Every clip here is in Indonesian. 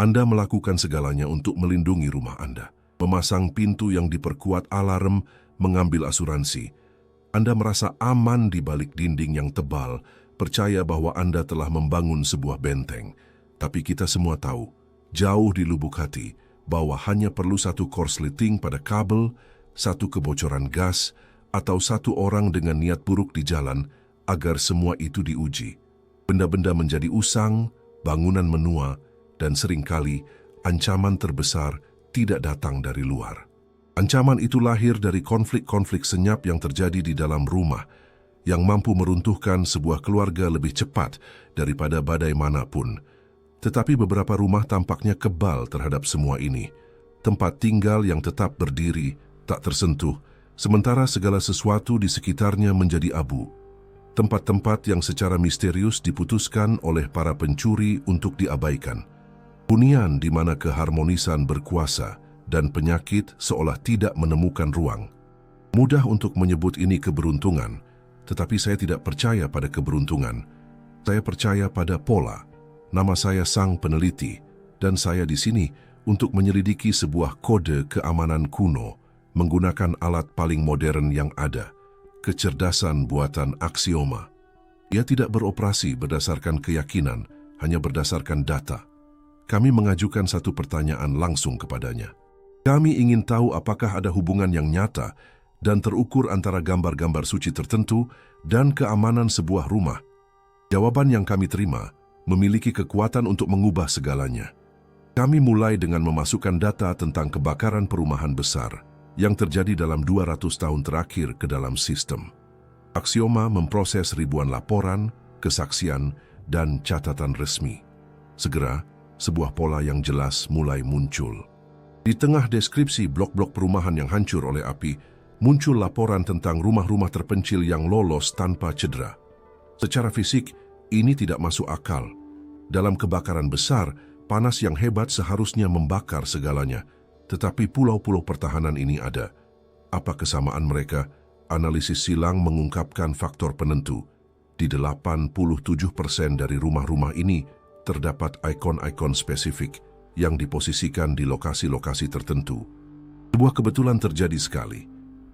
Anda melakukan segalanya untuk melindungi rumah Anda. Memasang pintu yang diperkuat alarm, mengambil asuransi. Anda merasa aman di balik dinding yang tebal, percaya bahwa Anda telah membangun sebuah benteng. Tapi kita semua tahu, jauh di lubuk hati, bahwa hanya perlu satu korsleting pada kabel, satu kebocoran gas, atau satu orang dengan niat buruk di jalan agar semua itu diuji. Benda-benda menjadi usang, bangunan menua, dan seringkali ancaman terbesar tidak datang dari luar. Ancaman itu lahir dari konflik-konflik senyap yang terjadi di dalam rumah, yang mampu meruntuhkan sebuah keluarga lebih cepat daripada badai manapun. Tetapi beberapa rumah tampaknya kebal terhadap semua ini. Tempat tinggal yang tetap berdiri, tak tersentuh, sementara segala sesuatu di sekitarnya menjadi abu. Tempat-tempat yang secara misterius diputuskan oleh para pencuri untuk diabaikan. Hunian di mana keharmonisan berkuasa dan penyakit seolah tidak menemukan ruang. Mudah untuk menyebut ini keberuntungan, tetapi saya tidak percaya pada keberuntungan. Saya percaya pada pola. Nama saya Sang Peneliti, dan saya di sini untuk menyelidiki sebuah kode keamanan kuno menggunakan alat paling modern yang ada, kecerdasan buatan Axioma. Ia tidak beroperasi berdasarkan keyakinan, hanya berdasarkan data. Kami mengajukan satu pertanyaan langsung kepadanya. Kami ingin tahu apakah ada hubungan yang nyata dan terukur antara gambar-gambar suci tertentu dan keamanan sebuah rumah. Jawaban yang kami terima memiliki kekuatan untuk mengubah segalanya. Kami mulai dengan memasukkan data tentang kebakaran perumahan besar yang terjadi dalam 200 tahun terakhir ke dalam sistem. Axioma memproses ribuan laporan, kesaksian, dan catatan resmi. Segera, sebuah pola yang jelas mulai muncul. Di tengah deskripsi blok-blok perumahan yang hancur oleh api, muncul laporan tentang rumah-rumah terpencil yang lolos tanpa cedera. Secara fisik, ini tidak masuk akal. Dalam kebakaran besar, panas yang hebat seharusnya membakar segalanya. Tetapi pulau-pulau pertahanan ini ada. Apa kesamaan mereka? Analisis silang mengungkapkan faktor penentu. Di 87% dari rumah-rumah ini terdapat ikon-ikon spesifik yang diposisikan di lokasi-lokasi tertentu. Sebuah kebetulan terjadi sekali.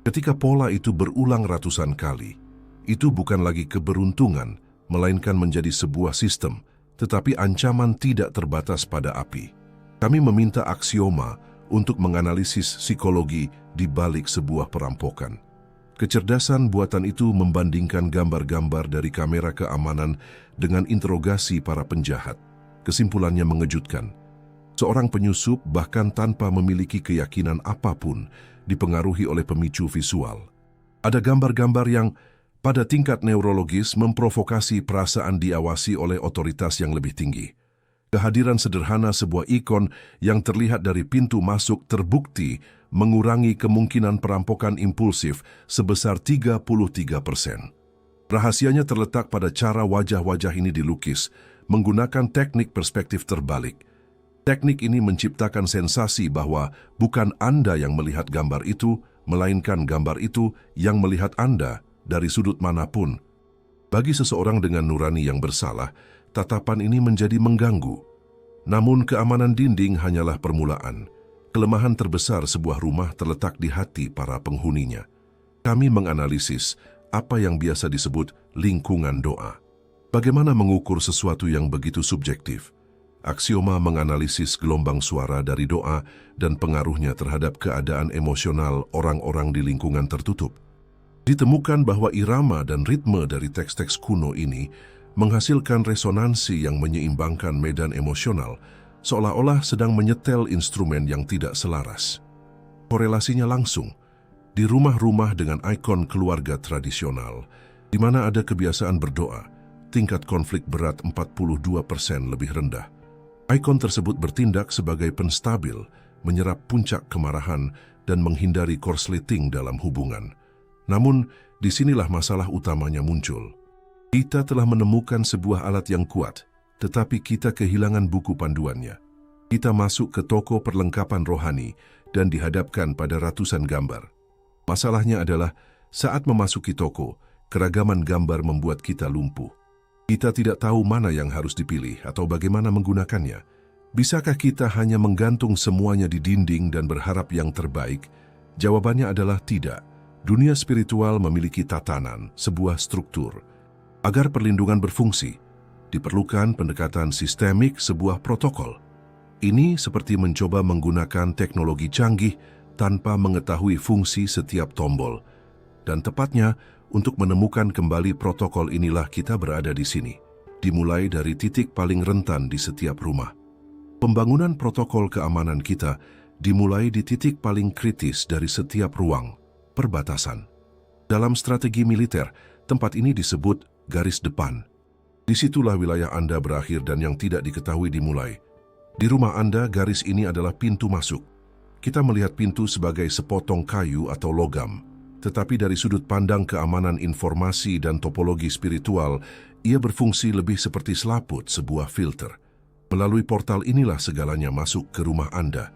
Ketika pola itu berulang ratusan kali, itu bukan lagi keberuntungan, melainkan menjadi sebuah sistem, tetapi ancaman tidak terbatas pada api. Kami meminta Axioma untuk menganalisis psikologi di balik sebuah perampokan. Kecerdasan buatan itu membandingkan gambar-gambar dari kamera keamanan dengan interogasi para penjahat. Kesimpulannya mengejutkan. Seorang penyusup bahkan tanpa memiliki keyakinan apapun dipengaruhi oleh pemicu visual. Ada gambar-gambar yang pada tingkat neurologis memprovokasi perasaan diawasi oleh otoritas yang lebih tinggi. Kehadiran sederhana sebuah ikon yang terlihat dari pintu masuk terbukti mengurangi kemungkinan perampokan impulsif sebesar 33%. Rahasianya terletak pada cara wajah-wajah ini dilukis menggunakan teknik perspektif terbalik. Teknik ini menciptakan sensasi bahwa bukan Anda yang melihat gambar itu, melainkan gambar itu yang melihat Anda dari sudut manapun. Bagi seseorang dengan nurani yang bersalah, tatapan ini menjadi mengganggu. Namun keamanan dinding hanyalah permulaan. Kelemahan terbesar sebuah rumah terletak di hati para penghuninya. Kami menganalisis apa yang biasa disebut lingkungan doa. Bagaimana mengukur sesuatu yang begitu subjektif? Axioma menganalisis gelombang suara dari doa dan pengaruhnya terhadap keadaan emosional orang-orang di lingkungan tertutup. Ditemukan bahwa irama dan ritme dari teks-teks kuno ini menghasilkan resonansi yang menyeimbangkan medan emosional, seolah-olah sedang menyetel instrumen yang tidak selaras. Korelasinya langsung. Di rumah-rumah dengan ikon keluarga tradisional, di mana ada kebiasaan berdoa, tingkat konflik berat 42% lebih rendah. Ikon tersebut bertindak sebagai penstabil, menyerap puncak kemarahan dan menghindari korsleting dalam hubungan. Namun, disinilah masalah utamanya muncul. Kita telah menemukan sebuah alat yang kuat, tetapi kita kehilangan buku panduannya. Kita masuk ke toko perlengkapan rohani dan dihadapkan pada ratusan gambar. Masalahnya adalah, saat memasuki toko, keragaman gambar membuat kita lumpuh. Kita tidak tahu mana yang harus dipilih atau bagaimana menggunakannya. Bisakah kita hanya menggantung semuanya di dinding dan berharap yang terbaik? Jawabannya adalah tidak. Dunia spiritual memiliki tatanan, sebuah struktur. Agar perlindungan berfungsi, diperlukan pendekatan sistemik, sebuah protokol. Ini seperti mencoba menggunakan teknologi canggih tanpa mengetahui fungsi setiap tombol. Dan tepatnya, untuk menemukan kembali protokol inilah kita berada di sini. Dimulai dari titik paling rentan di setiap rumah. Pembangunan protokol keamanan kita dimulai di titik paling kritis dari setiap ruang, perbatasan. Dalam strategi militer, tempat ini disebut garis depan. Disitulah wilayah Anda berakhir dan yang tidak diketahui dimulai. Di rumah Anda, garis ini adalah pintu masuk. Kita melihat pintu sebagai sepotong kayu atau logam. Tetapi dari sudut pandang keamanan informasi dan topologi spiritual, ia berfungsi lebih seperti selaput, sebuah filter. Melalui portal inilah segalanya masuk ke rumah Anda.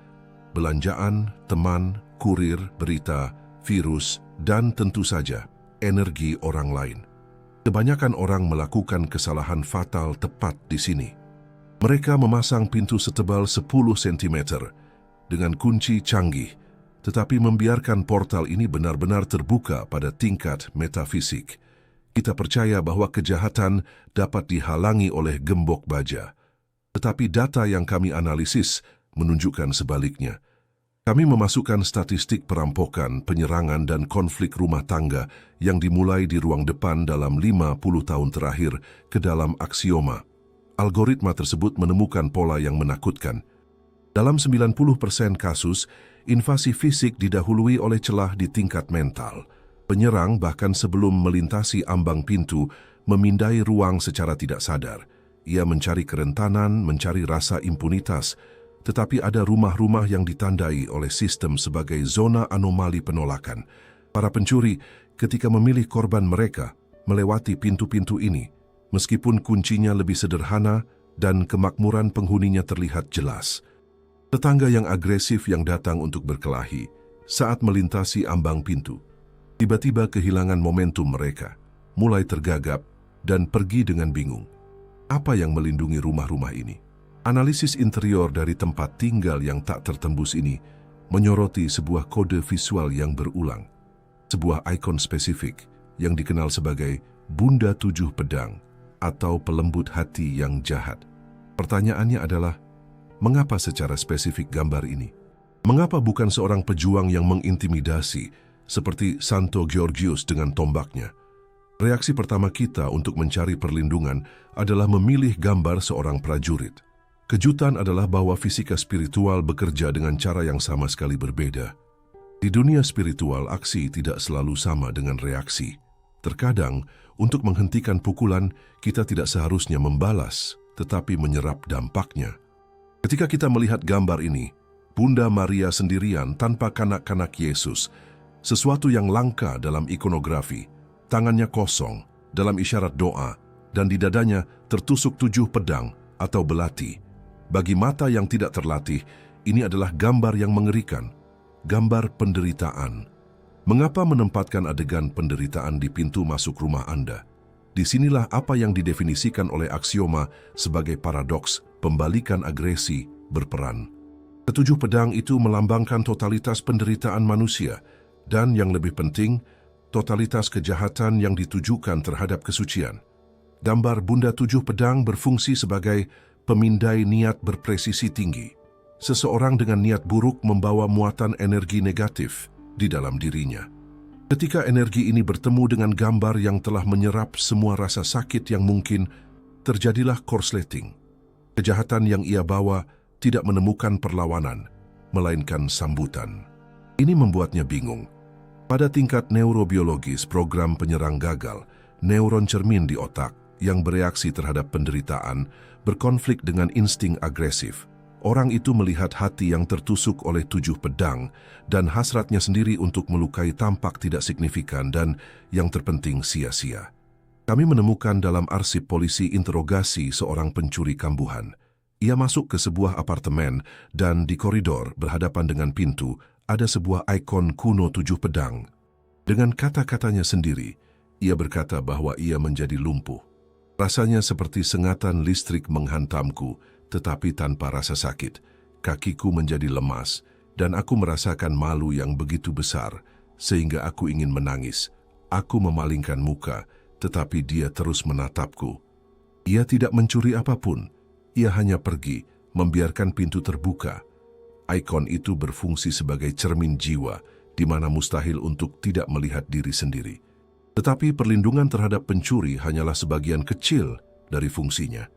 Belanjaan, teman, kurir, berita, virus, dan tentu saja energi orang lain. Kebanyakan orang melakukan kesalahan fatal tepat di sini. Mereka memasang pintu setebal 10 cm dengan kunci canggih, tetapi membiarkan portal ini benar-benar terbuka pada tingkat metafisik. Kita percaya bahwa kejahatan dapat dihalangi oleh gembok baja. Tetapi data yang kami analisis menunjukkan sebaliknya. Kami memasukkan statistik perampokan, penyerangan, dan konflik rumah tangga yang dimulai di ruang depan dalam 50 tahun terakhir ke dalam aksioma. Algoritma tersebut menemukan pola yang menakutkan. Dalam 90% kasus, invasi fisik didahului oleh celah di tingkat mental. Penyerang bahkan sebelum melintasi ambang pintu, memindai ruang secara tidak sadar. Ia mencari kerentanan, mencari rasa impunitas, tetapi ada rumah-rumah yang ditandai oleh sistem sebagai zona anomali penolakan. Para pencuri, ketika memilih korban mereka, melewati pintu-pintu ini, meskipun kuncinya lebih sederhana dan kemakmuran penghuninya terlihat jelas. Tetangga yang agresif yang datang untuk berkelahi saat melintasi ambang pintu, tiba-tiba kehilangan momentum mereka, mulai tergagap dan pergi dengan bingung. Apa yang melindungi rumah-rumah ini? Analisis interior dari tempat tinggal yang tak tertembus ini menyoroti sebuah kode visual yang berulang. Sebuah ikon spesifik yang dikenal sebagai Bunda Tujuh Pedang atau pelembut hati yang jahat. Pertanyaannya adalah, mengapa secara spesifik gambar ini? Mengapa bukan seorang pejuang yang mengintimidasi seperti Santo Georgius dengan tombaknya? Reaksi pertama kita untuk mencari perlindungan adalah memilih gambar seorang prajurit. Kejutan adalah bahwa fisika spiritual bekerja dengan cara yang sama sekali berbeda. Di dunia spiritual, aksi tidak selalu sama dengan reaksi. Terkadang, untuk menghentikan pukulan, kita tidak seharusnya membalas, tetapi menyerap dampaknya. Ketika kita melihat gambar ini, Bunda Maria sendirian tanpa kanak-kanak Yesus, sesuatu yang langka dalam ikonografi. Tangannya kosong dalam isyarat doa, dan di dadanya tertusuk 7 pedang atau belati. Bagi mata yang tidak terlatih, ini adalah gambar yang mengerikan, gambar penderitaan. Mengapa menempatkan adegan penderitaan di pintu masuk rumah Anda? Disinilah apa yang didefinisikan oleh aksioma sebagai paradoks pembalikan agresi berperan. Ketujuh pedang itu melambangkan totalitas penderitaan manusia, dan yang lebih penting, totalitas kejahatan yang ditujukan terhadap kesucian. Gambar Bunda Tujuh Pedang berfungsi sebagai pemindai niat berpresisi tinggi. Seseorang dengan niat buruk membawa muatan energi negatif di dalam dirinya. Ketika energi ini bertemu dengan gambar yang telah menyerap semua rasa sakit yang mungkin, terjadilah korsleting. Kejahatan yang ia bawa tidak menemukan perlawanan, melainkan sambutan. Ini membuatnya bingung. Pada tingkat neurobiologis, program penyerang gagal, neuron cermin di otak yang bereaksi terhadap penderitaan berkonflik dengan insting agresif. Orang itu melihat hati yang tertusuk oleh 7 pedang dan hasratnya sendiri untuk melukai tampak tidak signifikan dan yang terpenting sia-sia. Kami menemukan dalam arsip polisi interogasi seorang pencuri kambuhan. Ia masuk ke sebuah apartemen dan di koridor berhadapan dengan pintu ada sebuah ikon kuno 7 pedang. Dengan kata-katanya sendiri, ia berkata bahwa ia menjadi lumpuh. Rasanya seperti sengatan listrik menghantamku, tetapi tanpa rasa sakit. Kakiku menjadi lemas, dan aku merasakan malu yang begitu besar, sehingga aku ingin menangis. Aku memalingkan muka, tetapi dia terus menatapku. Ia tidak mencuri apapun. Ia hanya pergi, membiarkan pintu terbuka. Ikon itu berfungsi sebagai cermin jiwa, di mana mustahil untuk tidak melihat diri sendiri. Tetapi perlindungan terhadap pencuri hanyalah sebagian kecil dari fungsinya.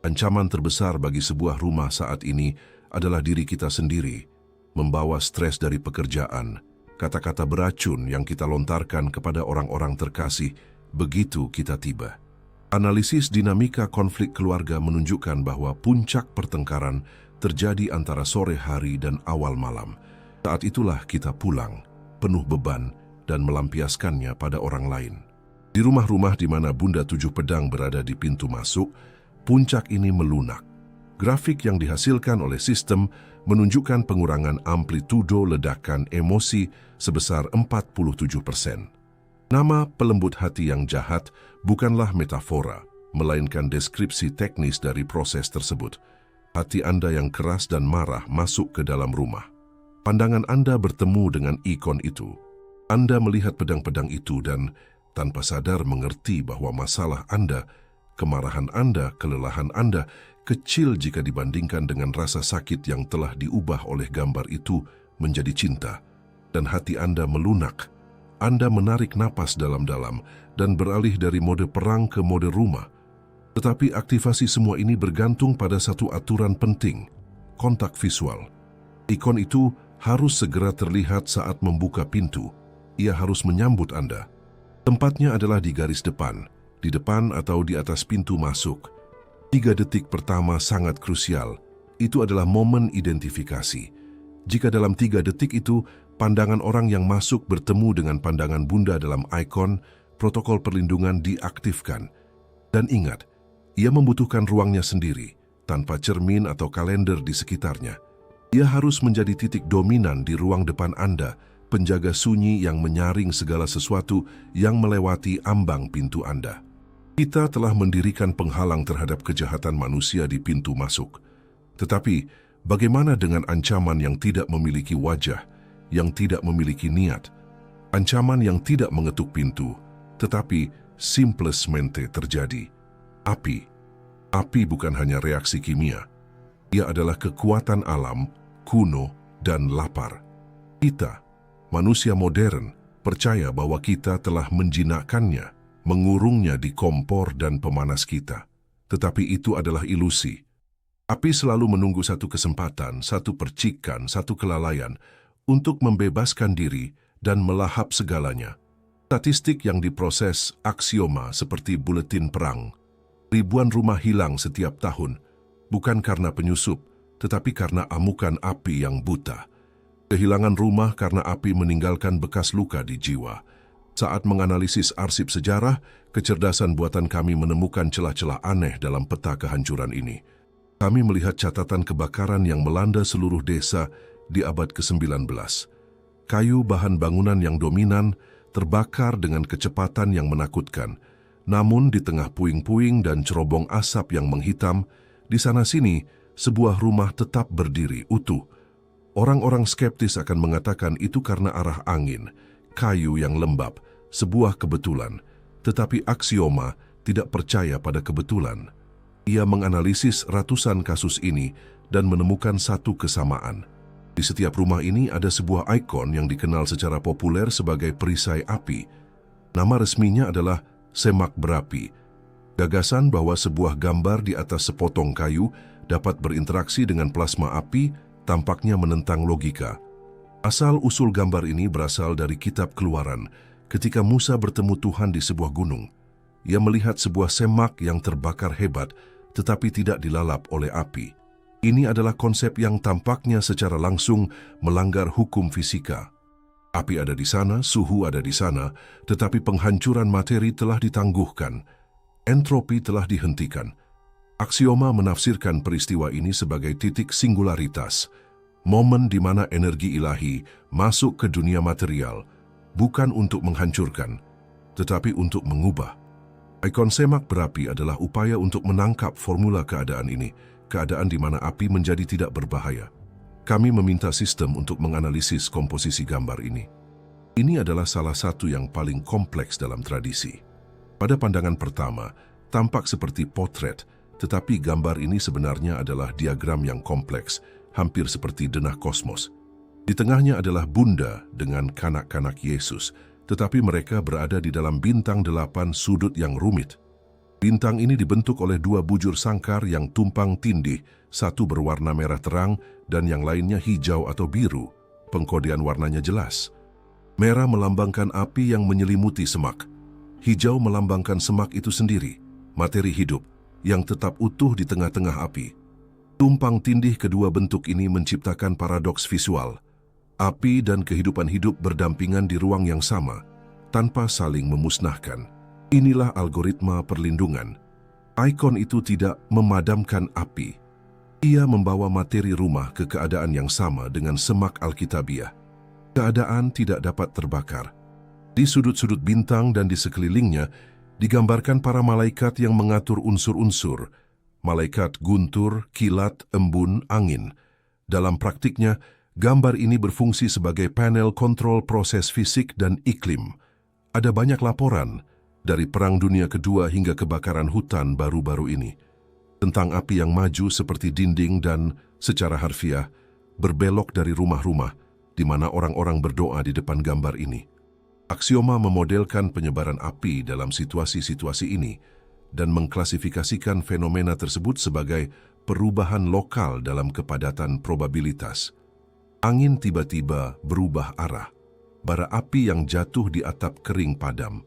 Ancaman terbesar bagi sebuah rumah saat ini adalah diri kita sendiri, membawa stres dari pekerjaan, kata-kata beracun yang kita lontarkan kepada orang-orang terkasih begitu kita tiba. Analisis dinamika konflik keluarga menunjukkan bahwa puncak pertengkaran terjadi antara sore hari dan awal malam. Saat itulah kita pulang, penuh beban dan melampiaskannya pada orang lain. Di rumah-rumah di mana Bunda Tujuh Pedang berada di pintu masuk, puncak ini melunak. Grafik yang dihasilkan oleh sistem menunjukkan pengurangan amplitudo ledakan emosi sebesar 47%. Nama pelembut hati yang jahat bukanlah metafora, melainkan deskripsi teknis dari proses tersebut. Hati Anda yang keras dan marah masuk ke dalam rumah. Pandangan Anda bertemu dengan ikon itu. Anda melihat pedang-pedang itu dan tanpa sadar mengerti bahwa masalah Anda, kemarahan Anda, kelelahan Anda, kecil jika dibandingkan dengan rasa sakit yang telah diubah oleh gambar itu menjadi cinta. Dan hati Anda melunak. Anda menarik napas dalam-dalam dan beralih dari mode perang ke mode rumah. Tetapi aktivasi semua ini bergantung pada satu aturan penting, kontak visual. Ikon itu harus segera terlihat saat membuka pintu. Ia harus menyambut Anda. Tempatnya adalah di garis depan, di depan atau di atas pintu masuk. 3 detik pertama sangat krusial. Itu adalah momen identifikasi. Jika dalam 3 detik itu, pandangan orang yang masuk bertemu dengan pandangan Bunda dalam ikon, protokol perlindungan diaktifkan. Dan ingat, ia membutuhkan ruangnya sendiri, tanpa cermin atau kalender di sekitarnya. Ia harus menjadi titik dominan di ruang depan Anda, penjaga sunyi yang menyaring segala sesuatu yang melewati ambang pintu Anda. Kita telah mendirikan penghalang terhadap kejahatan manusia di pintu masuk. Tetapi, bagaimana dengan ancaman yang tidak memiliki wajah, yang tidak memiliki niat, ancaman yang tidak mengetuk pintu, tetapi simplesmente terjadi? Api. Api bukan hanya reaksi kimia. Ia adalah kekuatan alam, kuno, dan lapar. Kita, manusia modern, percaya bahwa kita telah menjinakkannya, mengurungnya di kompor dan pemanas kita. Tetapi itu adalah ilusi. Api selalu menunggu satu kesempatan, satu percikan, satu kelalaian untuk membebaskan diri dan melahap segalanya. Statistik yang diproses aksioma seperti buletin perang. Ribuan rumah hilang setiap tahun, bukan karena penyusup, tetapi karena amukan api yang buta. Kehilangan rumah karena api meninggalkan bekas luka di jiwa. Saat menganalisis arsip sejarah, kecerdasan buatan kami menemukan celah-celah aneh dalam peta kehancuran ini. Kami melihat catatan kebakaran yang melanda seluruh desa di abad ke-19. Kayu bahan bangunan yang dominan terbakar dengan kecepatan yang menakutkan. Namun di tengah puing-puing dan cerobong asap yang menghitam, di sana-sini sebuah rumah tetap berdiri utuh. Orang-orang skeptis akan mengatakan itu karena arah angin, kayu yang lembab, sebuah kebetulan. Tetapi aksioma tidak percaya pada kebetulan. Ia menganalisis ratusan kasus ini dan menemukan satu kesamaan. Di setiap rumah ini ada sebuah ikon yang dikenal secara populer sebagai perisai api. Nama resminya adalah semak berapi. Gagasan bahwa sebuah gambar di atas sepotong kayu dapat berinteraksi dengan plasma api tampaknya menentang logika. Asal-usul gambar ini berasal dari kitab Keluaran ketika Musa bertemu Tuhan di sebuah gunung. Ia melihat sebuah semak yang terbakar hebat tetapi tidak dilalap oleh api. Ini adalah konsep yang tampaknya secara langsung melanggar hukum fisika. Api ada di sana, suhu ada di sana, tetapi penghancuran materi telah ditangguhkan. Entropi telah dihentikan. Aksioma menafsirkan peristiwa ini sebagai titik singularitas, momen di mana energi ilahi masuk ke dunia material, bukan untuk menghancurkan, tetapi untuk mengubah. Ikon semak berapi adalah upaya untuk menangkap formula keadaan ini. keadaan di mana api menjadi tidak berbahaya. Kami meminta sistem untuk menganalisis komposisi gambar ini. Ini adalah salah satu yang paling kompleks dalam tradisi. Pada pandangan pertama, tampak seperti potret, tetapi gambar ini sebenarnya adalah diagram yang kompleks, hampir seperti denah kosmos. Di tengahnya adalah Bunda dengan kanak-kanak Yesus, tetapi mereka berada di dalam bintang 8 sudut yang rumit. Bintang ini dibentuk oleh 2 bujur sangkar yang tumpang tindih, satu berwarna merah terang dan yang lainnya hijau atau biru. Pengkodean warnanya jelas. Merah melambangkan api yang menyelimuti semak. Hijau melambangkan semak itu sendiri, materi hidup, yang tetap utuh di tengah-tengah api. Tumpang tindih kedua bentuk ini menciptakan paradoks visual. Api dan kehidupan hidup berdampingan di ruang yang sama, tanpa saling memusnahkan. Inilah algoritma perlindungan. Ikon itu tidak memadamkan api. Ia membawa materi rumah ke keadaan yang sama dengan semak Alkitabiah. Keadaan tidak dapat terbakar. Di sudut-sudut bintang dan di sekelilingnya, digambarkan para malaikat yang mengatur unsur-unsur. Malaikat guntur, kilat, embun, angin. Dalam praktiknya, gambar ini berfungsi sebagai panel kontrol proses fisik dan iklim. Ada banyak laporan, dari Perang Dunia Kedua hingga kebakaran hutan baru-baru ini, tentang api yang maju seperti dinding dan, secara harfiah, berbelok dari rumah-rumah, di mana orang-orang berdoa di depan gambar ini. Aksioma memodelkan penyebaran api dalam situasi-situasi ini, dan mengklasifikasikan fenomena tersebut sebagai perubahan lokal dalam kepadatan probabilitas. Angin tiba-tiba berubah arah. Bara api yang jatuh di atap kering padam.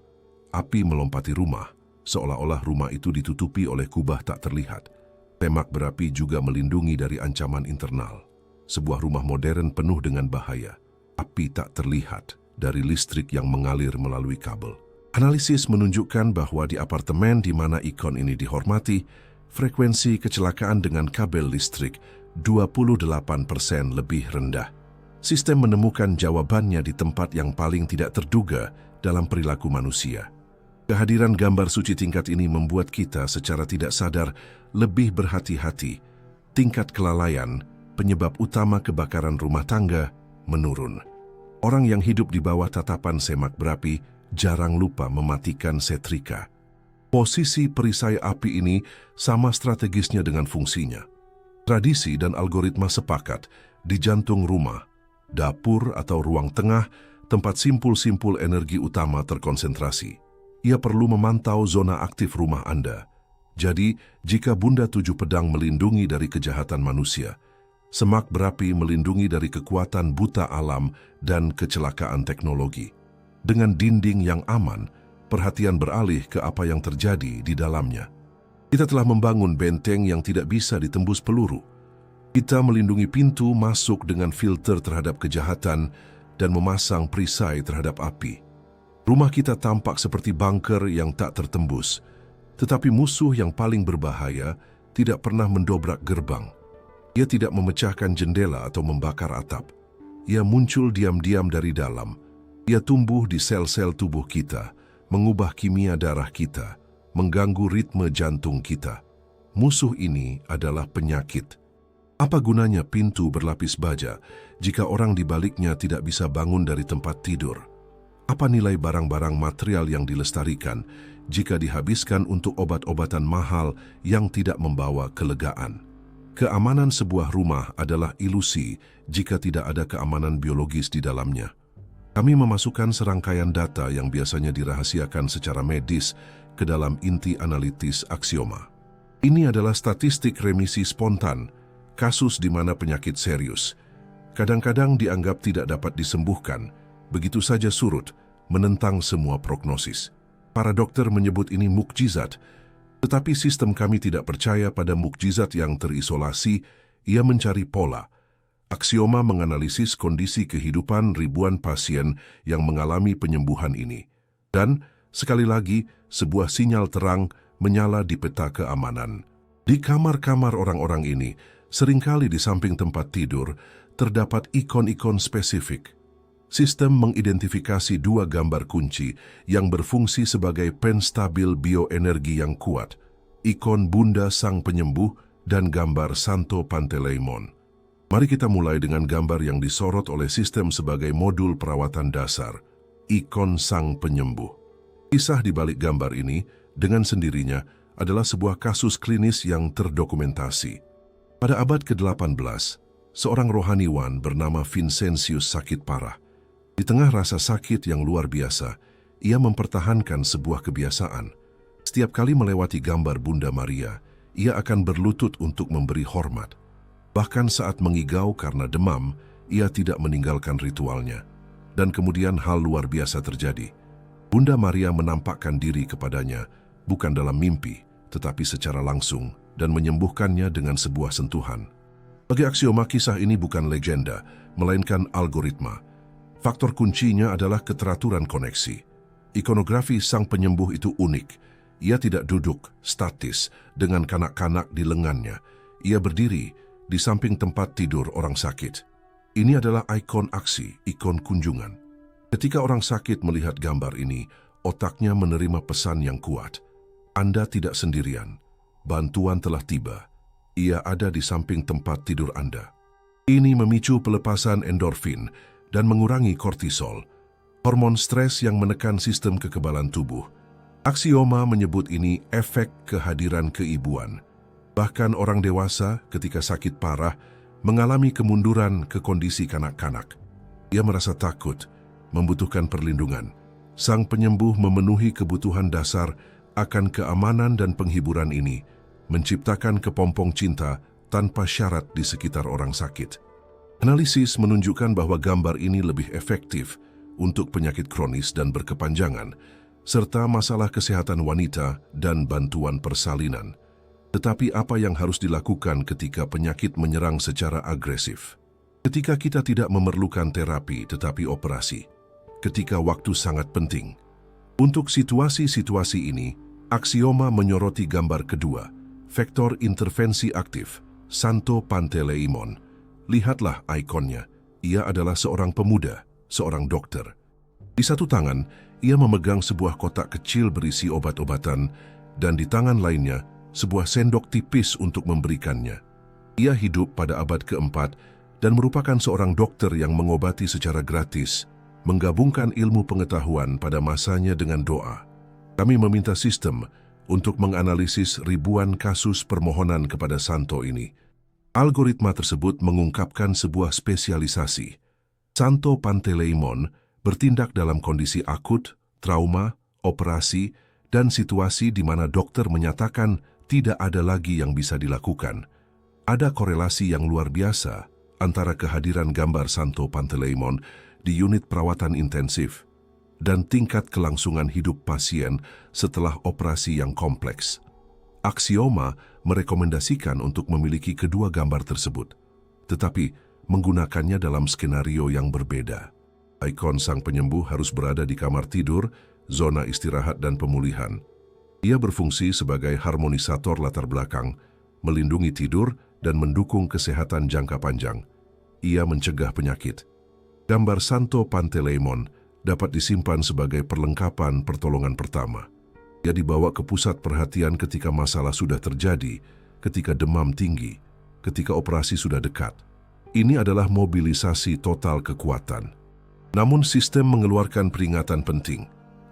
Api melompati rumah, seolah-olah rumah itu ditutupi oleh kubah tak terlihat. Semak berapi juga melindungi dari ancaman internal. Sebuah rumah modern penuh dengan bahaya. Api tak terlihat dari listrik yang mengalir melalui kabel. Analisis menunjukkan bahwa di apartemen di mana ikon ini dihormati, frekuensi kecelakaan dengan kabel listrik 28% lebih rendah. Sistem menemukan jawabannya di tempat yang paling tidak terduga dalam perilaku manusia. Kehadiran gambar suci tingkat ini membuat kita secara tidak sadar lebih berhati-hati. Tingkat kelalaian, penyebab utama kebakaran rumah tangga, menurun. Orang yang hidup di bawah tatapan semak berapi jarang lupa mematikan setrika. Posisi perisai api ini sama strategisnya dengan fungsinya. Tradisi dan algoritma sepakat di jantung rumah, dapur atau ruang tengah, tempat simpul-simpul energi utama terkonsentrasi. Ia perlu memantau zona aktif rumah Anda. Jadi, jika Bunda Tujuh Pedang melindungi dari kejahatan manusia, semak berapi melindungi dari kekuatan buta alam dan kecelakaan teknologi. Dengan dinding yang aman, perhatian beralih ke apa yang terjadi di dalamnya. Kita telah membangun benteng yang tidak bisa ditembus peluru. Kita melindungi pintu masuk dengan filter terhadap kejahatan dan memasang perisai terhadap api. Rumah kita tampak seperti bunker yang tak tertembus, tetapi musuh yang paling berbahaya tidak pernah mendobrak gerbang. Ia tidak memecahkan jendela atau membakar atap. Ia muncul diam-diam dari dalam. Ia tumbuh di sel-sel tubuh kita, mengubah kimia darah kita, mengganggu ritme jantung kita. Musuh ini adalah penyakit. Apa gunanya pintu berlapis baja jika orang di baliknya tidak bisa bangun dari tempat tidur? Apa nilai barang-barang material yang dilestarikan jika dihabiskan untuk obat-obatan mahal yang tidak membawa kelegaan? Keamanan sebuah rumah adalah ilusi jika tidak ada keamanan biologis di dalamnya. Kami memasukkan serangkaian data yang biasanya dirahasiakan secara medis ke dalam inti analitis aksioma. Ini adalah statistik remisi spontan, kasus di mana penyakit serius kadang-kadang dianggap tidak dapat disembuhkan, begitu saja surut, menentang semua prognosis. Para dokter menyebut ini mukjizat, tetapi sistem kami tidak percaya pada mukjizat yang terisolasi. Ia mencari pola. Aksioma menganalisis kondisi kehidupan ribuan pasien yang mengalami penyembuhan ini. Dan, sekali lagi, sebuah sinyal terang menyala di peta keamanan. Di kamar-kamar orang-orang ini, seringkali di samping tempat tidur, terdapat ikon-ikon spesifik. Sistem mengidentifikasi 2 gambar kunci yang berfungsi sebagai penstabil bioenergi yang kuat. Ikon Bunda Sang Penyembuh dan gambar Santo Panteleimon. Mari kita mulai dengan gambar yang disorot oleh sistem sebagai modul perawatan dasar, ikon Sang Penyembuh. Kisah di balik gambar ini dengan sendirinya adalah sebuah kasus klinis yang terdokumentasi. Pada abad ke-18, seorang rohaniwan bernama Vincentius sakit parah. Di tengah rasa sakit yang luar biasa, ia mempertahankan sebuah kebiasaan. Setiap kali melewati gambar Bunda Maria, ia akan berlutut untuk memberi hormat. Bahkan saat mengigau karena demam, ia tidak meninggalkan ritualnya. Dan kemudian hal luar biasa terjadi. Bunda Maria menampakkan diri kepadanya, bukan dalam mimpi, tetapi secara langsung, dan menyembuhkannya dengan sebuah sentuhan. Bagi aksioma, kisah ini bukan legenda, melainkan algoritma. Faktor kuncinya adalah keteraturan koneksi. Ikonografi Sang Penyembuh itu unik. Ia tidak duduk, statis, dengan kanak-kanak di lengannya. Ia berdiri di samping tempat tidur orang sakit. Ini adalah ikon aksi, ikon kunjungan. Ketika orang sakit melihat gambar ini, otaknya menerima pesan yang kuat. Anda tidak sendirian. Bantuan telah tiba. Ia ada di samping tempat tidur Anda. Ini memicu pelepasan endorfin dan mengurangi kortisol, hormon stres yang menekan sistem kekebalan tubuh. Aksioma menyebut ini efek kehadiran keibuan. Bahkan orang dewasa ketika sakit parah mengalami kemunduran ke kondisi kanak-kanak. Ia merasa takut, membutuhkan perlindungan. Sang Penyembuh memenuhi kebutuhan dasar akan keamanan dan penghiburan ini, menciptakan kepompong cinta tanpa syarat di sekitar orang sakit. Analisis menunjukkan bahwa gambar ini lebih efektif untuk penyakit kronis dan berkepanjangan, serta masalah kesehatan wanita dan bantuan persalinan. Tetapi apa yang harus dilakukan ketika penyakit menyerang secara agresif? Ketika kita tidak memerlukan terapi tetapi operasi. Ketika waktu sangat penting. Untuk situasi-situasi ini, aksioma menyoroti gambar kedua, vektor intervensi aktif, Santo Panteleimon. Lihatlah ikonnya, ia adalah seorang pemuda, seorang dokter. Di satu tangan, ia memegang sebuah kotak kecil berisi obat-obatan, dan di tangan lainnya, sebuah sendok tipis untuk memberikannya. Ia hidup pada abad keempat dan merupakan seorang dokter yang mengobati secara gratis, menggabungkan ilmu pengetahuan pada masanya dengan doa. Kami meminta sistem untuk menganalisis ribuan kasus permohonan kepada Santo ini. Algoritma tersebut mengungkapkan sebuah spesialisasi. Santo Panteleimon bertindak dalam kondisi akut, trauma, operasi, dan situasi di mana dokter menyatakan tidak ada lagi yang bisa dilakukan. Ada korelasi yang luar biasa antara kehadiran gambar Santo Panteleimon di unit perawatan intensif dan tingkat kelangsungan hidup pasien setelah operasi yang kompleks. Aksioma merekomendasikan untuk memiliki kedua gambar tersebut, tetapi menggunakannya dalam skenario yang berbeda. Ikon Sang Penyembuh harus berada di kamar tidur, zona istirahat dan pemulihan. Ia berfungsi sebagai harmonisator latar belakang, melindungi tidur dan mendukung kesehatan jangka panjang. Ia mencegah penyakit. Gambar Santo Panteleimon dapat disimpan sebagai perlengkapan pertolongan pertama. Ia dibawa ke pusat perhatian ketika masalah sudah terjadi, ketika demam tinggi, ketika operasi sudah dekat. Ini adalah mobilisasi total kekuatan. Namun sistem mengeluarkan peringatan penting.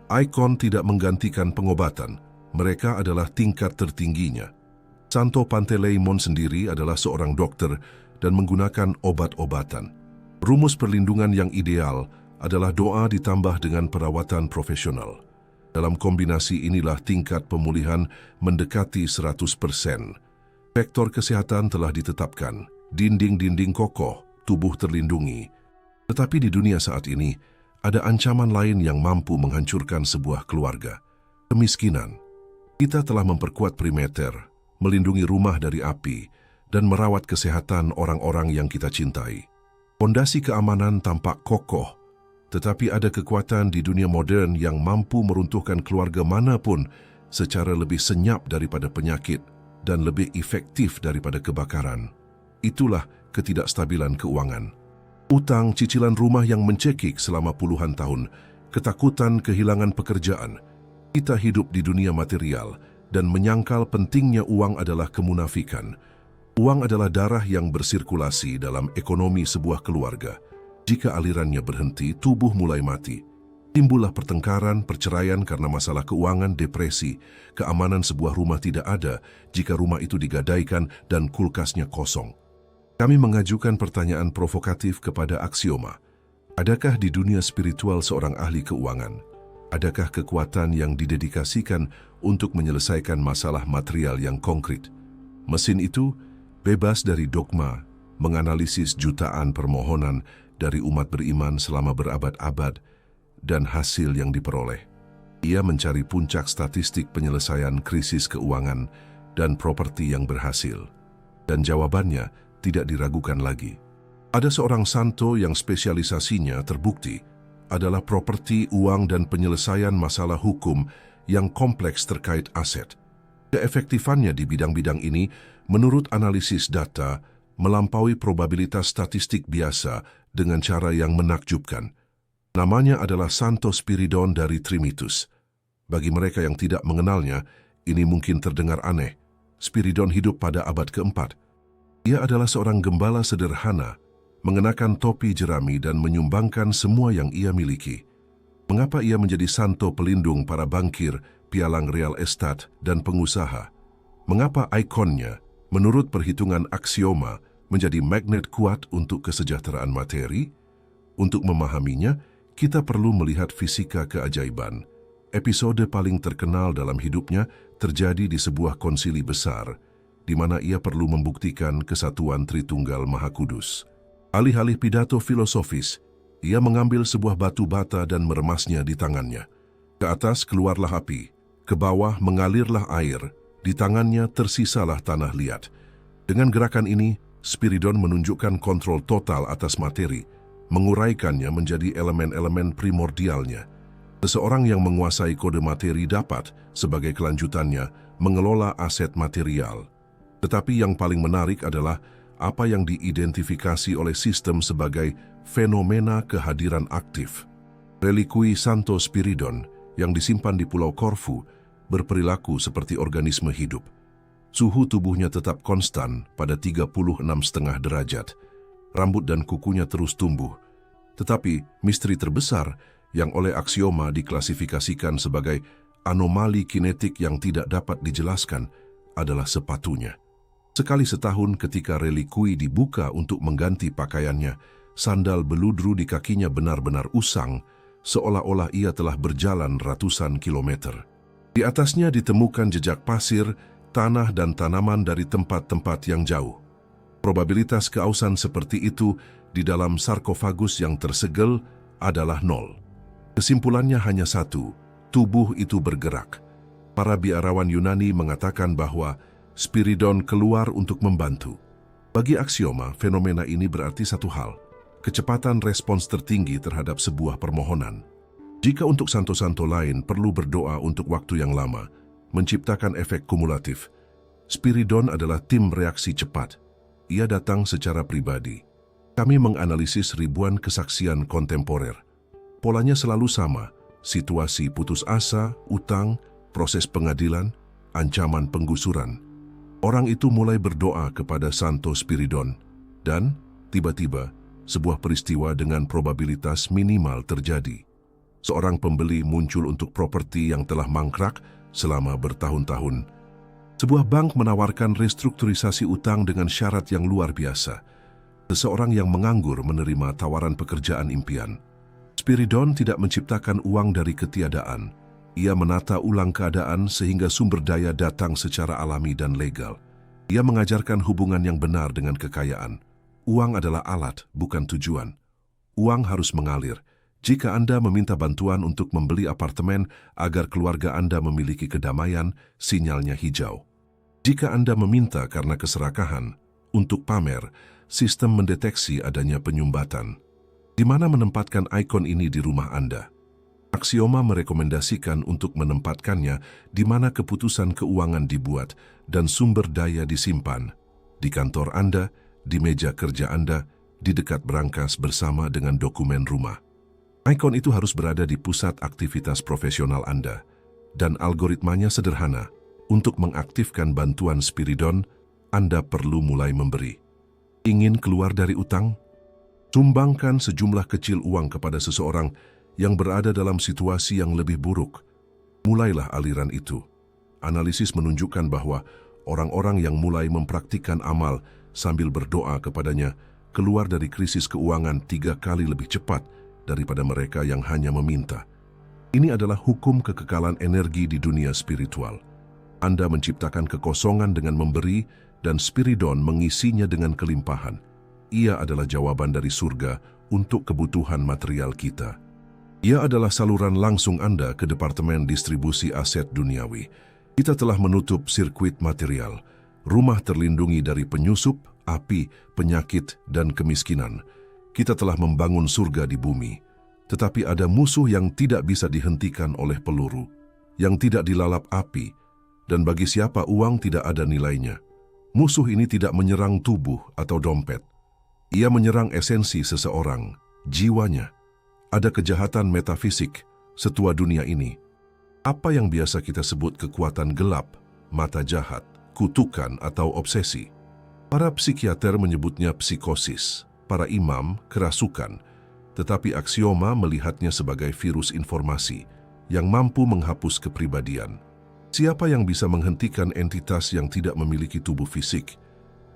Ikon tidak menggantikan pengobatan, mereka adalah tingkat tertingginya. Santo Panteleimon sendiri adalah seorang dokter dan menggunakan obat-obatan. Rumus perlindungan yang ideal adalah doa ditambah dengan perawatan profesional. Dalam kombinasi inilah tingkat pemulihan mendekati 100%. Vektor kesehatan telah ditetapkan, dinding-dinding kokoh, tubuh terlindungi. Tetapi di dunia saat ini, ada ancaman lain yang mampu menghancurkan sebuah keluarga. Kemiskinan. Kita telah memperkuat perimeter, melindungi rumah dari api, dan merawat kesehatan orang-orang yang kita cintai. Fondasi keamanan tampak kokoh, tetapi ada kekuatan di dunia modern yang mampu meruntuhkan keluarga manapun secara lebih senyap daripada penyakit dan lebih efektif daripada kebakaran. Itulah ketidakstabilan keuangan. Utang cicilan rumah yang mencekik selama puluhan tahun, ketakutan kehilangan pekerjaan. Kita hidup di dunia material dan menyangkal pentingnya uang adalah kemunafikan. Uang adalah darah yang bersirkulasi dalam ekonomi sebuah keluarga. Jika alirannya berhenti, tubuh mulai mati. Timbullah pertengkaran, perceraian karena masalah keuangan, depresi. Keamanan sebuah rumah tidak ada jika rumah itu digadaikan dan kulkasnya kosong. Kami mengajukan pertanyaan provokatif kepada Aksioma. Adakah di dunia spiritual seorang ahli keuangan? Adakah kekuatan yang didedikasikan untuk menyelesaikan masalah material yang konkret? Mesin itu bebas dari dogma, menganalisis jutaan permohonan dari umat beriman selama berabad-abad, dan hasil yang diperoleh. Ia mencari puncak statistik penyelesaian krisis keuangan dan properti yang berhasil. Dan jawabannya tidak diragukan lagi. Ada seorang santo yang spesialisasinya terbukti adalah properti, uang, dan penyelesaian masalah hukum yang kompleks terkait aset. Keefektifannya di bidang-bidang ini, menurut analisis data, melampaui probabilitas statistik biasa dengan cara yang menakjubkan. Namanya adalah Santo Spiridon dari Trimitus. Bagi mereka yang tidak mengenalnya, ini mungkin terdengar aneh. Spiridon hidup pada abad keempat. Ia adalah seorang gembala sederhana, mengenakan topi jerami dan menyumbangkan semua yang ia miliki. Mengapa ia menjadi santo pelindung para bankir, pialang real estate, dan pengusaha? Mengapa ikonnya, menurut perhitungan Aksioma, menjadi magnet kuat untuk kesejahteraan materi? Untuk memahaminya, kita perlu melihat fisika keajaiban. Episode paling terkenal dalam hidupnya terjadi di sebuah konsili besar, di mana ia perlu membuktikan kesatuan Tritunggal Maha Kudus. Alih-alih pidato filosofis, ia mengambil sebuah batu bata dan meremasnya di tangannya. Ke atas keluarlah api, ke bawah mengalirlah air, di tangannya tersisalah tanah liat. Dengan gerakan ini, Spiridon menunjukkan kontrol total atas materi, menguraikannya menjadi elemen-elemen primordialnya. Seseorang yang menguasai kode materi dapat, sebagai kelanjutannya, mengelola aset material. Tetapi yang paling menarik adalah apa yang diidentifikasi oleh sistem sebagai fenomena kehadiran aktif. Relikui Santo Spiridon yang disimpan di Pulau Korfu berperilaku seperti organisme hidup. Suhu tubuhnya tetap konstan pada 36,5 derajat. Rambut dan kukunya terus tumbuh. Tetapi misteri terbesar yang oleh Aksioma diklasifikasikan sebagai anomali kinetik yang tidak dapat dijelaskan adalah sepatunya. Sekali setahun ketika relikui dibuka untuk mengganti pakaiannya, sandal beludru di kakinya benar-benar usang, seolah-olah ia telah berjalan ratusan kilometer. Di atasnya ditemukan jejak pasir, tanah dan tanaman dari tempat-tempat yang jauh. Probabilitas keausan seperti itu di dalam sarkofagus yang tersegel adalah 0. Kesimpulannya hanya satu, tubuh itu bergerak. Para biarawan Yunani mengatakan bahwa Spiridon keluar untuk membantu. Bagi Aksioma, fenomena ini berarti satu hal, kecepatan respons tertinggi terhadap sebuah permohonan. Jika untuk santo-santo lain perlu berdoa untuk waktu yang lama, menciptakan efek kumulatif, Spiridon adalah tim reaksi cepat. Ia datang secara pribadi. Kami menganalisis ribuan kesaksian kontemporer. Polanya selalu sama, situasi putus asa, utang, proses pengadilan, ancaman penggusuran. Orang itu mulai berdoa kepada Santo Spiridon, dan tiba-tiba sebuah peristiwa dengan probabilitas minimal terjadi. Seorang pembeli muncul untuk properti yang telah mangkrak selama bertahun-tahun. Sebuah bank menawarkan restrukturisasi utang dengan syarat yang luar biasa. Seseorang yang menganggur menerima tawaran pekerjaan impian. Spiridon tidak menciptakan uang dari ketiadaan. Ia menata ulang keadaan sehingga sumber daya datang secara alami dan legal. Ia mengajarkan hubungan yang benar dengan kekayaan. Uang adalah alat, bukan tujuan. Uang harus mengalir. Jika Anda meminta bantuan untuk membeli apartemen agar keluarga Anda memiliki kedamaian, sinyalnya hijau. Jika Anda meminta karena keserakahan, untuk pamer, sistem mendeteksi adanya penyumbatan. Di mana menempatkan ikon ini di rumah Anda? Aksioma merekomendasikan untuk menempatkannya di mana keputusan keuangan dibuat dan sumber daya disimpan. Di kantor Anda, di meja kerja Anda, di dekat brankas bersama dengan dokumen rumah. Ikon itu harus berada di pusat aktivitas profesional Anda, dan algoritmanya sederhana. Untuk mengaktifkan bantuan Spiridon, Anda perlu mulai memberi. Ingin keluar dari utang? Sumbangkan sejumlah kecil uang kepada seseorang yang berada dalam situasi yang lebih buruk. Mulailah aliran itu. Analisis menunjukkan bahwa orang-orang yang mulai mempraktikkan amal sambil berdoa kepadanya keluar dari krisis keuangan 3 kali lebih cepat daripada mereka yang hanya meminta. Ini adalah hukum kekekalan energi di dunia spiritual. Anda menciptakan kekosongan dengan memberi dan Spiridon mengisinya dengan kelimpahan. Ia adalah jawaban dari surga untuk kebutuhan material kita. Ia adalah saluran langsung Anda ke Departemen Distribusi Aset Duniawi. Kita telah menutup sirkuit material, rumah terlindungi dari penyusup, api, penyakit, dan kemiskinan. Kita telah membangun surga di bumi. Tetapi ada musuh yang tidak bisa dihentikan oleh peluru, yang tidak dilalap api, dan bagi siapa uang tidak ada nilainya. Musuh ini tidak menyerang tubuh atau dompet. Ia menyerang esensi seseorang, jiwanya. Ada kejahatan metafisik setua dunia ini. Apa yang biasa kita sebut kekuatan gelap, mata jahat, kutukan atau obsesi. Para psikiater menyebutnya psikosis, para imam kerasukan, tetapi aksioma melihatnya sebagai virus informasi yang mampu menghapus kepribadian. Siapa yang bisa menghentikan entitas yang tidak memiliki tubuh fisik?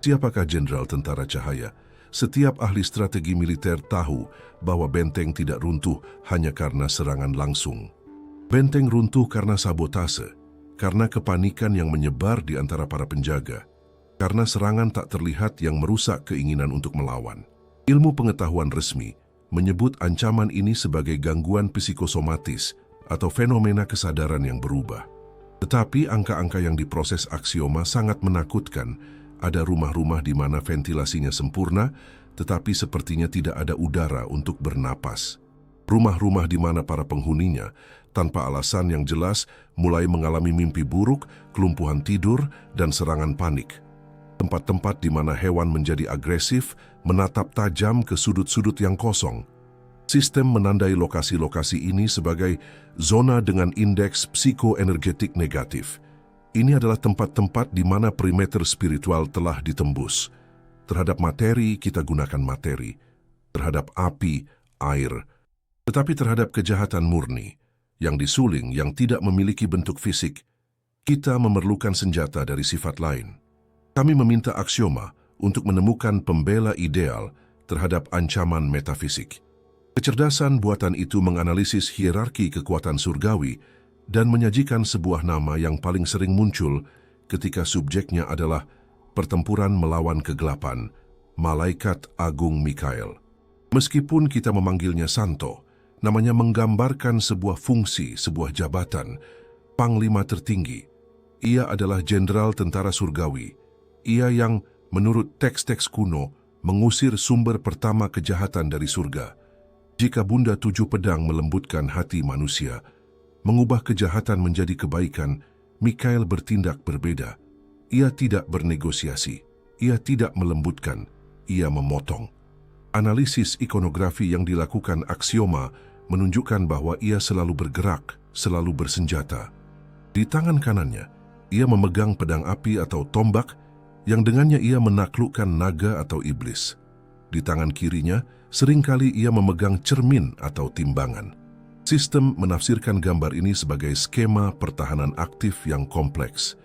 Siapakah jenderal tentara cahaya? Setiap ahli strategi militer tahu bahwa benteng tidak runtuh hanya karena serangan langsung. Benteng runtuh karena sabotase, karena kepanikan yang menyebar di antara para penjaga, karena serangan tak terlihat yang merusak keinginan untuk melawan. Ilmu pengetahuan resmi menyebut ancaman ini sebagai gangguan psikosomatis atau fenomena kesadaran yang berubah. Tetapi angka-angka yang diproses aksioma sangat menakutkan. Ada rumah-rumah di mana ventilasinya sempurna, tetapi sepertinya tidak ada udara untuk bernapas. Rumah-rumah di mana para penghuninya, tanpa alasan yang jelas, mulai mengalami mimpi buruk, kelumpuhan tidur, dan serangan panik. Tempat-tempat di mana hewan menjadi agresif, menatap tajam ke sudut-sudut yang kosong. Sistem menandai lokasi-lokasi ini sebagai zona dengan indeks psikoenergetik negatif. Ini adalah tempat-tempat di mana perimeter spiritual telah ditembus. Terhadap materi, kita gunakan materi. Terhadap api, air. Tetapi terhadap kejahatan murni, yang disuling, yang tidak memiliki bentuk fisik, kita memerlukan senjata dari sifat lain. Kami meminta aksioma untuk menemukan pembela ideal terhadap ancaman metafisik. Kecerdasan buatan itu menganalisis hierarki kekuatan surgawi dan menyajikan sebuah nama yang paling sering muncul ketika subjeknya adalah pertempuran melawan kegelapan, Malaikat Agung Mikael. Meskipun kita memanggilnya Santo, namanya menggambarkan sebuah fungsi, sebuah jabatan, panglima tertinggi. Ia adalah jenderal tentara surgawi. Ia yang, menurut teks-teks kuno, mengusir sumber pertama kejahatan dari surga. Jika Bunda Tujuh Pedang melembutkan hati manusia, mengubah kejahatan menjadi kebaikan, Mikael bertindak berbeda. Ia tidak bernegosiasi, ia tidak melembutkan, ia memotong. Analisis ikonografi yang dilakukan aksioma menunjukkan bahwa ia selalu bergerak, selalu bersenjata. Di tangan kanannya, ia memegang pedang api atau tombak yang dengannya ia menaklukkan naga atau iblis. Di tangan kirinya, seringkali ia memegang cermin atau timbangan. Sistem menafsirkan gambar ini sebagai skema pertahanan aktif yang kompleks.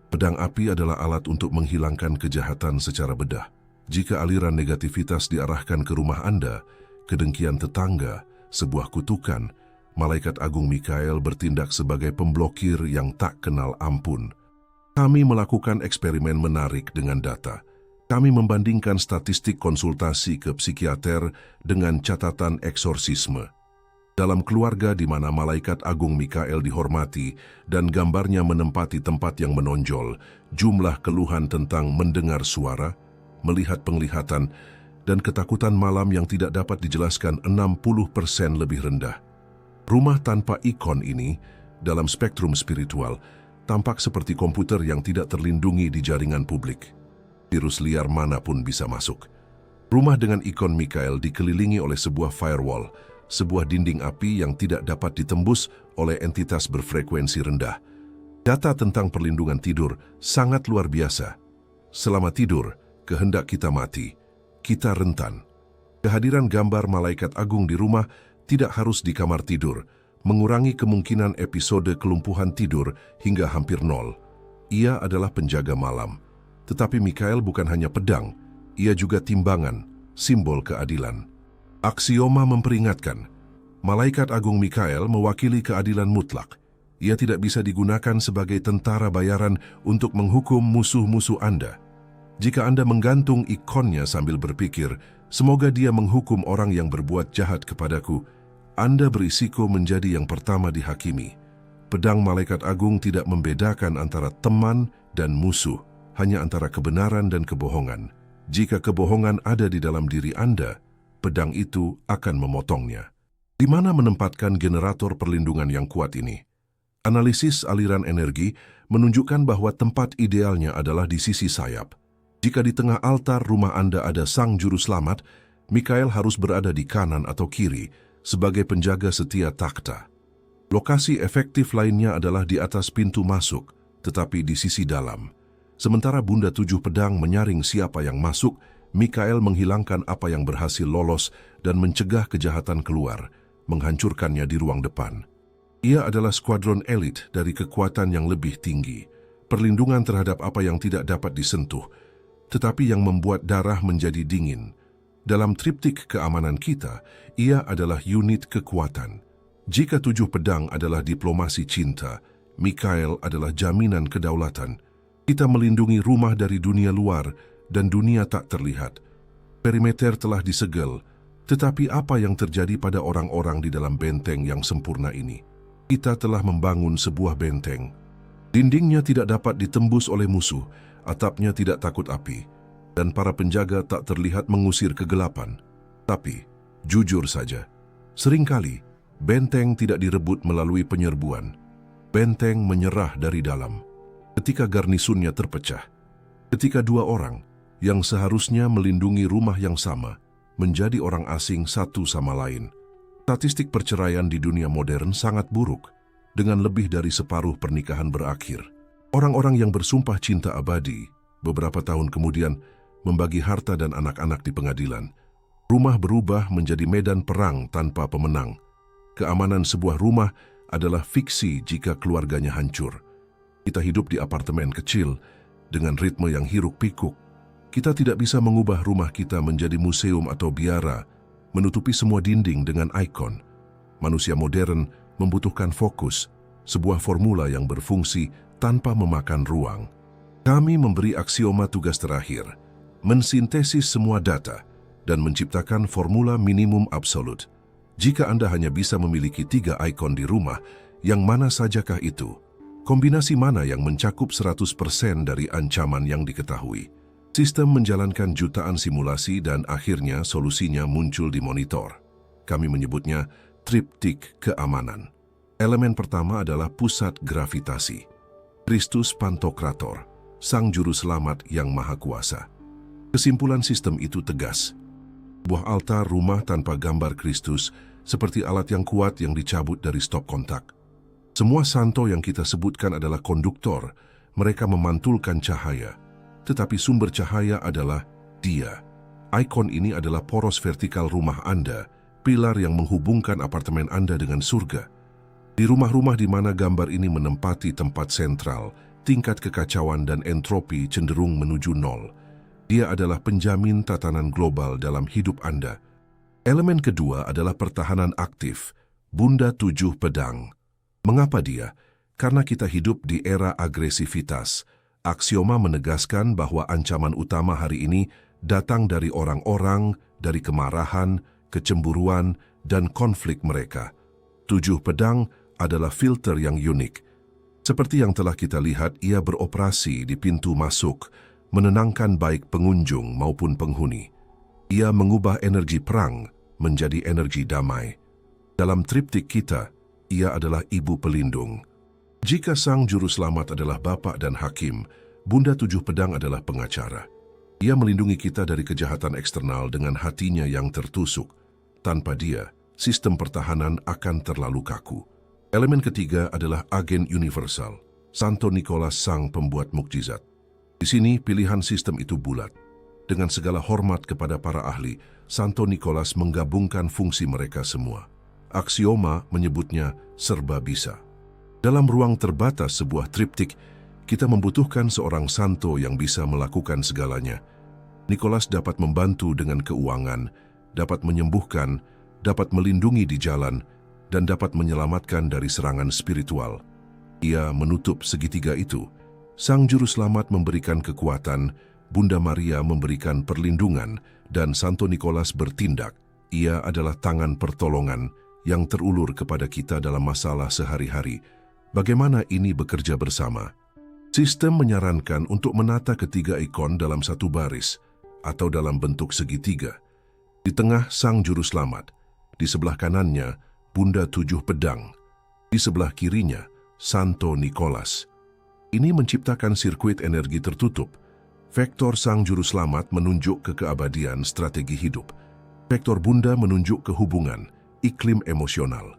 Pedang api adalah alat untuk menghilangkan kejahatan secara bedah. Jika aliran negativitas diarahkan ke rumah Anda, kedengkian tetangga, sebuah kutukan, Malaikat Agung Mikael bertindak sebagai pemblokir yang tak kenal ampun. Kami melakukan eksperimen menarik dengan data. Kami membandingkan statistik konsultasi ke psikiater dengan catatan eksorsisme. Dalam keluarga di mana Malaikat Agung Mikael dihormati dan gambarnya menempati tempat yang menonjol, jumlah keluhan tentang mendengar suara, melihat penglihatan, dan ketakutan malam yang tidak dapat dijelaskan 60% lebih rendah. Rumah tanpa ikon ini, dalam spektrum spiritual, tampak seperti komputer yang tidak terlindungi di jaringan publik. Virus liar manapun bisa masuk. Rumah dengan ikon Mikael dikelilingi oleh sebuah firewall, sebuah dinding api yang tidak dapat ditembus oleh entitas berfrekuensi rendah. Data tentang perlindungan tidur sangat luar biasa. Selama tidur, kehendak kita mati. Kita rentan. Kehadiran gambar malaikat agung di rumah tidak harus di kamar tidur, mengurangi kemungkinan episode kelumpuhan tidur hingga hampir nol. Ia adalah penjaga malam. Tetapi Mikael bukan hanya pedang, ia juga timbangan, simbol keadilan. Aksioma memperingatkan, malaikat agung Mikael mewakili keadilan mutlak. Ia tidak bisa digunakan sebagai tentara bayaran untuk menghukum musuh-musuh Anda. Jika Anda menggantung ikonnya sambil berpikir, semoga dia menghukum orang yang berbuat jahat kepadaku, Anda berisiko menjadi yang pertama dihakimi. Pedang malaikat agung tidak membedakan antara teman dan musuh, hanya antara kebenaran dan kebohongan. Jika kebohongan ada di dalam diri Anda, pedang itu akan memotongnya. Di mana menempatkan generator perlindungan yang kuat ini? Analisis aliran energi menunjukkan bahwa tempat idealnya adalah di sisi sayap. Jika di tengah altar rumah Anda ada sang juru selamat, Mikael harus berada di kanan atau kiri sebagai penjaga setia takhta. Lokasi efektif lainnya adalah di atas pintu masuk, tetapi di sisi dalam. Sementara Bunda Tujuh Pedang menyaring siapa yang masuk, Mikael menghilangkan apa yang berhasil lolos dan mencegah kejahatan keluar, menghancurkannya di ruang depan. Ia adalah skuadron elit dari kekuatan yang lebih tinggi, perlindungan terhadap apa yang tidak dapat disentuh, tetapi yang membuat darah menjadi dingin. Dalam triptik keamanan kita, ia adalah unit kekuatan. Jika Tujuh Pedang adalah diplomasi cinta, Mikael adalah jaminan kedaulatan. Kita melindungi rumah dari dunia luar dan dunia tak terlihat. Perimeter telah disegel, tetapi apa yang terjadi pada orang-orang di dalam benteng yang sempurna ini? Kita telah membangun sebuah benteng. Dindingnya tidak dapat ditembus oleh musuh, atapnya tidak takut api, dan para penjaga tak terlihat mengusir kegelapan. Tapi, jujur saja, seringkali benteng tidak direbut melalui penyerbuan. Benteng menyerah dari dalam. Ketika garnisunnya terpecah, ketika dua orang yang seharusnya melindungi rumah yang sama menjadi orang asing satu sama lain. Statistik perceraian di dunia modern sangat buruk, dengan lebih dari separuh pernikahan berakhir. Orang-orang yang bersumpah cinta abadi, beberapa tahun kemudian membagi harta dan anak-anak di pengadilan. Rumah berubah menjadi medan perang tanpa pemenang. Keamanan sebuah rumah adalah fiksi jika keluarganya hancur. Kita hidup di apartemen kecil dengan ritme yang hiruk-pikuk. Kita tidak bisa mengubah rumah kita menjadi museum atau biara, menutupi semua dinding dengan ikon. Manusia modern membutuhkan fokus, sebuah formula yang berfungsi tanpa memakan ruang. Kami memberi aksioma tugas terakhir, mensintesis semua data, dan menciptakan formula minimum absolut. Jika Anda hanya bisa memiliki 3 ikon di rumah, yang mana sajakah itu? Kombinasi mana yang mencakup 100% dari ancaman yang diketahui? Sistem menjalankan jutaan simulasi dan akhirnya solusinya muncul di monitor. Kami menyebutnya triptik keamanan. Elemen pertama adalah pusat gravitasi. Kristus Pantokrator, sang juru selamat yang maha kuasa. Kesimpulan sistem itu tegas. Sebuah altar rumah tanpa gambar Kristus seperti alat yang kuat yang dicabut dari stop kontak. Semua santo yang kita sebutkan adalah konduktor. Mereka memantulkan cahaya. Tetapi sumber cahaya adalah Dia. Ikon ini adalah poros vertikal rumah Anda, pilar yang menghubungkan apartemen Anda dengan surga. Di rumah-rumah di mana gambar ini menempati tempat sentral, tingkat kekacauan dan entropi cenderung menuju nol. Dia adalah penjamin tatanan global dalam hidup Anda. Elemen kedua adalah pertahanan aktif, Bunda Tujuh Pedang. Mengapa dia? Karena kita hidup di era agresivitas. Aksioma menegaskan bahwa ancaman utama hari ini datang dari orang-orang, dari kemarahan, kecemburuan, dan konflik mereka. Tujuh Pedang adalah filter yang unik. Seperti yang telah kita lihat, ia beroperasi di pintu masuk, menenangkan baik pengunjung maupun penghuni. Ia mengubah energi perang menjadi energi damai. Dalam triptik kita, ia adalah ibu pelindung. Jika sang juru selamat adalah bapak dan hakim, Bunda Tujuh Pedang adalah pengacara. Ia melindungi kita dari kejahatan eksternal dengan hatinya yang tertusuk. Tanpa dia, sistem pertahanan akan terlalu kaku. Elemen ketiga adalah agen universal, Santo Nikolas sang pembuat mukjizat. Di sini pilihan sistem itu bulat. Dengan segala hormat kepada para ahli, Santo Nikolas menggabungkan fungsi mereka semua. Aksioma menyebutnya serba bisa. Dalam ruang terbatas sebuah triptik, kita membutuhkan seorang santo yang bisa melakukan segalanya. Nikolas dapat membantu dengan keuangan, dapat menyembuhkan, dapat melindungi di jalan, dan dapat menyelamatkan dari serangan spiritual. Ia menutup segitiga itu. Sang Juru Selamat memberikan kekuatan, Bunda Maria memberikan perlindungan, dan Santo Nikolas bertindak. Ia adalah tangan pertolongan yang terulur kepada kita dalam masalah sehari-hari. Bagaimana ini bekerja bersama? Sistem menyarankan untuk menata ketiga ikon dalam satu baris atau dalam bentuk segitiga. Di tengah Sang Juru Selamat, di sebelah kanannya Bunda Tujuh Pedang, di sebelah kirinya Santo Nikolas. Ini menciptakan sirkuit energi tertutup. Vektor Sang Juru Selamat menunjuk ke keabadian strategi hidup. Vektor Bunda menunjuk ke hubungan, iklim emosional.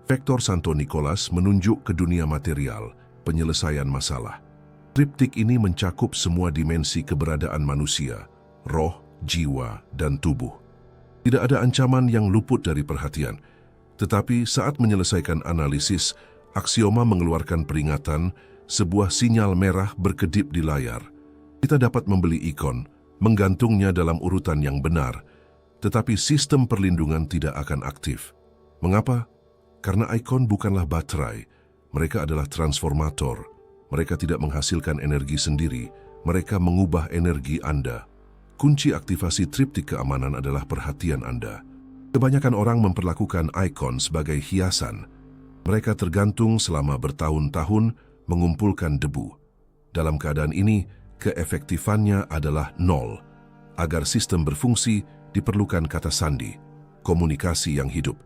Vektor Santo Nikolas menunjuk ke dunia material, penyelesaian masalah. Triptik ini mencakup semua dimensi keberadaan manusia, roh, jiwa, dan tubuh. Tidak ada ancaman yang luput dari perhatian. Tetapi saat menyelesaikan analisis, aksioma mengeluarkan peringatan, sebuah sinyal merah berkedip di layar. Kita dapat membeli ikon, menggantungnya dalam urutan yang benar, tetapi sistem perlindungan tidak akan aktif. Mengapa? Karena ikon bukanlah baterai, mereka adalah transformator. Mereka tidak menghasilkan energi sendiri, mereka mengubah energi Anda. Kunci aktivasi triptik keamanan adalah perhatian Anda. Kebanyakan orang memperlakukan ikon sebagai hiasan. Mereka tergantung selama bertahun-tahun mengumpulkan debu. Dalam keadaan ini, keefektifannya adalah nol. Agar sistem berfungsi, diperlukan kata sandi, komunikasi yang hidup.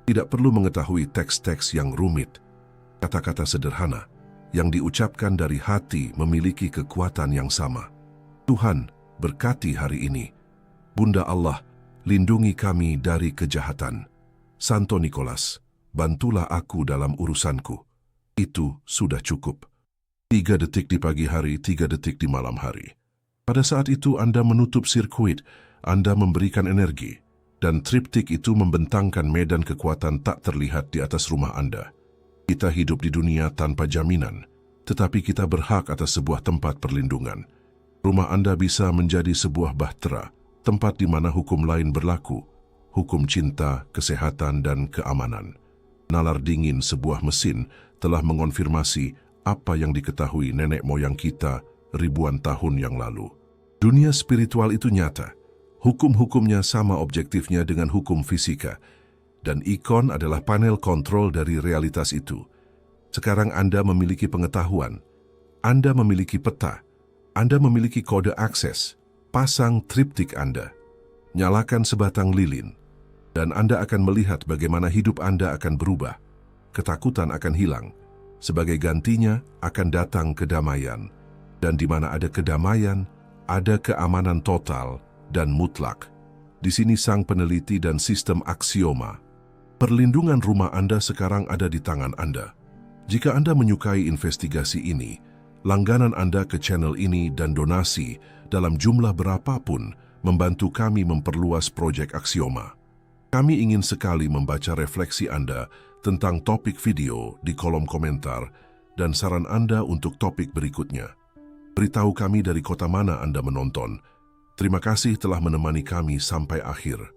Tidak perlu mengetahui teks-teks yang rumit. Kata-kata sederhana yang diucapkan dari hati memiliki kekuatan yang sama. Tuhan, berkati hari ini. Bunda Allah, lindungi kami dari kejahatan. Santo Nikolas, bantulah aku dalam urusanku. Itu sudah cukup. 3 detik di pagi hari, 3 detik di malam hari. Pada saat itu Anda menutup sirkuit, Anda memberikan energi, dan triptik itu membentangkan medan kekuatan tak terlihat di atas rumah Anda. Kita hidup di dunia tanpa jaminan, tetapi kita berhak atas sebuah tempat perlindungan. Rumah Anda bisa menjadi sebuah bahtera, tempat di mana hukum lain berlaku, hukum cinta, kesehatan, dan keamanan. Nalar dingin sebuah mesin telah mengonfirmasi apa yang diketahui nenek moyang kita ribuan tahun yang lalu. Dunia spiritual itu nyata. Hukum-hukumnya sama objektifnya dengan hukum fisika. Dan ikon adalah panel kontrol dari realitas itu. Sekarang Anda memiliki pengetahuan. Anda memiliki peta. Anda memiliki kode akses. Pasang triptik Anda. Nyalakan sebatang lilin. Dan Anda akan melihat bagaimana hidup Anda akan berubah. Ketakutan akan hilang. Sebagai gantinya akan datang kedamaian. Dan di mana ada kedamaian, ada keamanan total dan mutlak. Di sini sang peneliti dan sistem aksioma. Perlindungan rumah Anda sekarang ada di tangan Anda. Jika Anda menyukai investigasi ini, langganan Anda ke channel ini dan donasi dalam jumlah berapapun membantu kami memperluas proyek aksioma. Kami ingin sekali membaca refleksi Anda tentang topik video di kolom komentar dan saran Anda untuk topik berikutnya. Beritahu kami dari kota mana Anda menonton. Terima kasih telah menemani kami sampai akhir.